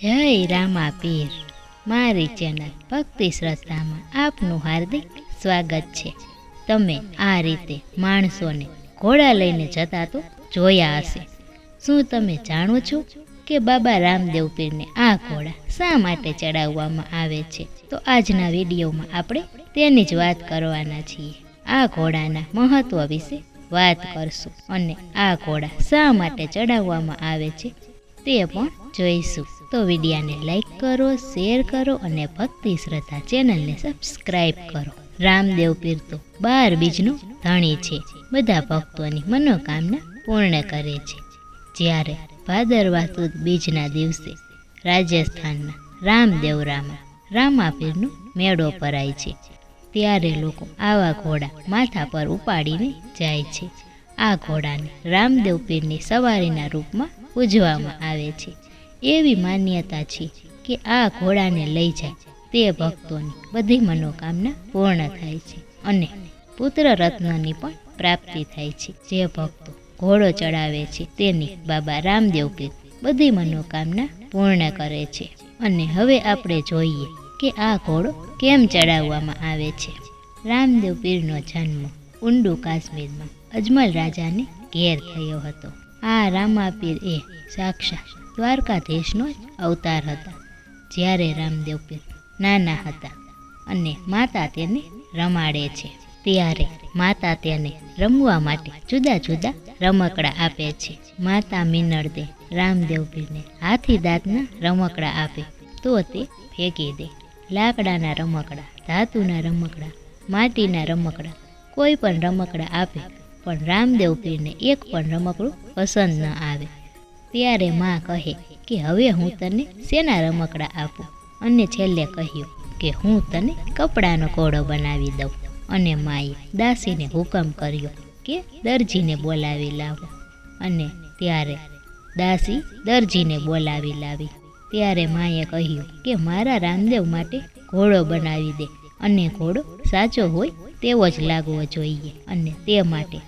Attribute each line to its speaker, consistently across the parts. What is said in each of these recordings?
Speaker 1: જય રામા પીર મારી ચેનલ ભક્તિ શ્રદ્ધામાં આપનું હાર્દિક સ્વાગત છે। તમે આ રીતે માણસોને ઘોડા લઈને જતા તો જોયા હશે। શું તમે જાણો છો કે બાબા રામદેવ પીરને આ ઘોડા શા માટે ચડાવવામાં આવે છે? તો આજના વિડીયોમાં આપણે તેની જ વાત કરવાના છીએ। આ ઘોડાના મહત્વ વિશે વાત કરશું અને આ ઘોડા શા માટે ચડાવવામાં આવે છે તે પણ જોઈશું। તો વિડીયાને લાઈક કરો, શેર કરો અને ભક્તિ શ્રદ્ધા ચેનલને સબસ્ક્રાઈબ કરો। રામદેવ પીર તો 12 બીજનો ધણી છે, બધા ભક્તોની મનોકામના પૂર્ણ કરે છે। જ્યારે ભાદરવા સુદ બીજના દિવસે રાજસ્થાનના રામદેવરામાં રામાપીરનો મેળો ભરાય છે, ત્યારે લોકો આવા ઘોડા માથા પર ઉપાડીને જાય છે। આ ઘોડાને રામદેવ પીરની સવારીના રૂપમાં પૂજવામાં આવે છે। એવી માન્યતા છે કે આ ઘોડાને લઈ જાય તે ભક્તોની બધી મનોકામના પૂર્ણ થાય છે અને પુત્ર રત્નની પણ પ્રાપ્તિ થાય છે। જે ભક્તો ઘોડો ચડાવે છે તેની બાબા રામદેવ પીર બધી મનોકામના પૂર્ણ કરે છે। અને હવે આપણે જોઈએ કે આ ઘોડો કેમ ચડાવવામાં આવે છે। રામદેવ પીરનો જન્મ ઊંડુ કાશ્મીરમાં અજમલ રાજાને ઘેર થયો હતો। આ રામાપીર એ સાક્ષાત દ્વારકાધીશનો જ અવતાર હતા। જ્યારે રામદેવ પીર નાના હતા અને માતા તેને રમાડે છે, ત્યારે માતા તેને રમવા માટે જુદા જુદા રમકડા આપે છે। માતા મિનળદે રામદેવ પીરને હાથી દાંતના રમકડા આપે તો તે ફેંકી દે। લાકડાના રમકડા, ધાતુના રમકડા, માટીના રમકડા, કોઈ પણ રમકડા આપે પણ રામદેવ પીરને એક પણ રમકડું પસંદ ન આવે। ત્યારે માં કહે કે હવે હું તને શેના રમકડા આપું? અને છેલ્લે કહ્યું કે હું તને કપડાનો ઘોડો બનાવી દઉં। અને માએ દાસીને હુકમ કર્યો કે દરજીને બોલાવી લાવો। અને ત્યારે દાસી દરજીને બોલાવી લાવી। ત્યારે માએ કહ્યું કે મારા રામદેવ માટે ઘોડો બનાવી દે અને ઘોડો સાચો હોય તેવો જ લાગવો જોઈએ। અને તે માટે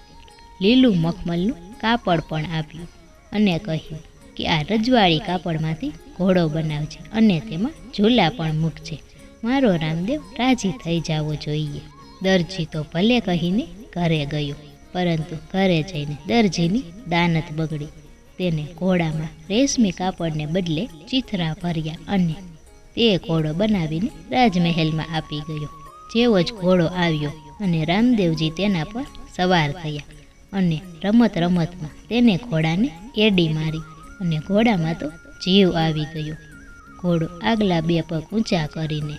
Speaker 1: લીલું મખમલનું કાપડ પણ આપ્યું અને કહ્યું કે આ રજવાડી કાપડમાંથી ઘોડો બનાવજે અને તેમાં ઝૂલા પણ મૂકજે, મારો રામદેવ રાજી થઈ જવો જોઈએ। દરજી તો ભલે કહીને ઘરે ગયો, પરંતુ ઘરે જઈને દરજીની દાનત બગડી। તેને ઘોડામાં રેશમી કાપડને બદલે ચીથરા ભર્યા અને તે ઘોડો બનાવીને રાજમહેલમાં આપી ગયો। જેવો જ ઘોડો આવ્યો અને રામદેવજી તેના પર સવાર થયા અને રમત રમતમાં તેને ઘોડાને એડી મારી અને ઘોડામાં તો જીવ આવી ગયો। ઘોડો આગલા 2 પગ ઊંચા કરીને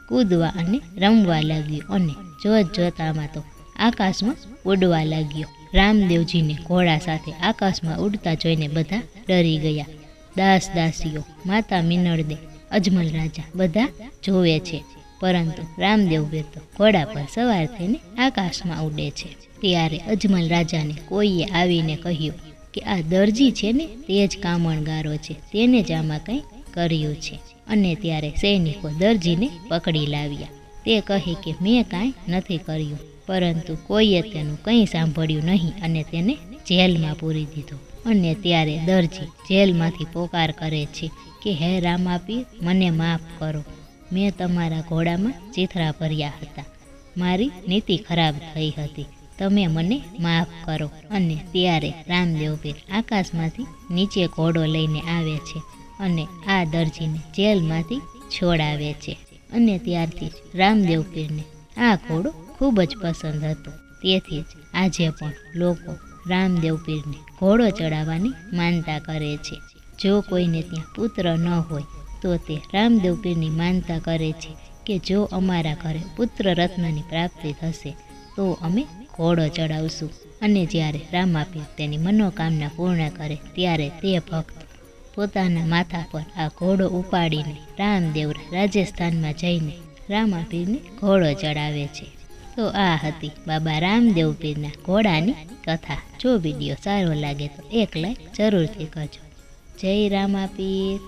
Speaker 1: કૂદવા અને રમવા લાગ્યો અને જોત જોતામાં તો આકાશમાં ઉડવા લાગ્યો। રામદેવજીને ઘોડા સાથે આકાશમાં ઉડતા જોઈને બધા ડરી ગયા। દાસ દાસીઓ, માતા મિનળદે, અજમલ રાજા બધા જોવે છે, પરંતુ રામદેવ પીર તો ઘોડા પર સવાર થઈને આકાશમાં ઉડે છે। ત્યારે અજમલ રાજાને કોઈએ આવીને કહ્યું કે આ દરજી છે ને તે જ કામણગારો છે, તેને જ આમાં કંઈ કર્યું છે। અને ત્યારે સૈનિકો દરજીને પકડી લાવ્યા। તે કહે કે મેં કાંઈ નથી કર્યું, પરંતુ કોઈએ તેનું કંઈ સાંભળ્યું નહીં અને તેને જેલમાં પૂરી દીધો। અને ત્યારે દરજી જેલમાંથી પોકાર કરે છે કે હે રામાપીર, મને માફ કરો, મેં તમારા ઘોડામાં ચીથરા ભર્યા હતા, મારી નીતિ ખરાબ થઈ હતી, તમે મને માફ કરો। અને ત્યારે રામદેવ પીર આકાશમાંથી નીચે ઘોડો લઈને આવે છે અને આ દરજીને જેલમાંથી છોડાવે છે। અને ત્યારથી જ રામદેવ પીરને આ ઘોડો ખૂબ જ પસંદ હતો। તેથી જ આજે પણ લોકો રામદેવ પીરને ઘોડો ચડાવવાની માનતા કરે છે। જો કોઈને ત્યાં પુત્ર ન હોય તો તે રામદેવ પીરની માનતા કરે છે કે જો અમારા ઘરે પુત્ર રત્નની પ્રાપ્તિ થશે તો અમે ઘોડો ચડાવશું। અને જ્યારે રામાપીર તેની મનોકામના પૂર્ણ કરે ત્યારે તે ભક્ત પોતાના માથા પર આ ઘોડો ઉપાડીને રામદેવ રાજસ્થાનમાં જઈને રામાપીરને ઘોડો ચડાવે છે। તો આ હતી બાબા રામદેવ પીરના ઘોડાની કથા। જો વિડીયો સારો લાગે તો એક લાઈક જરૂરથી કરજો। જય રામાપીર।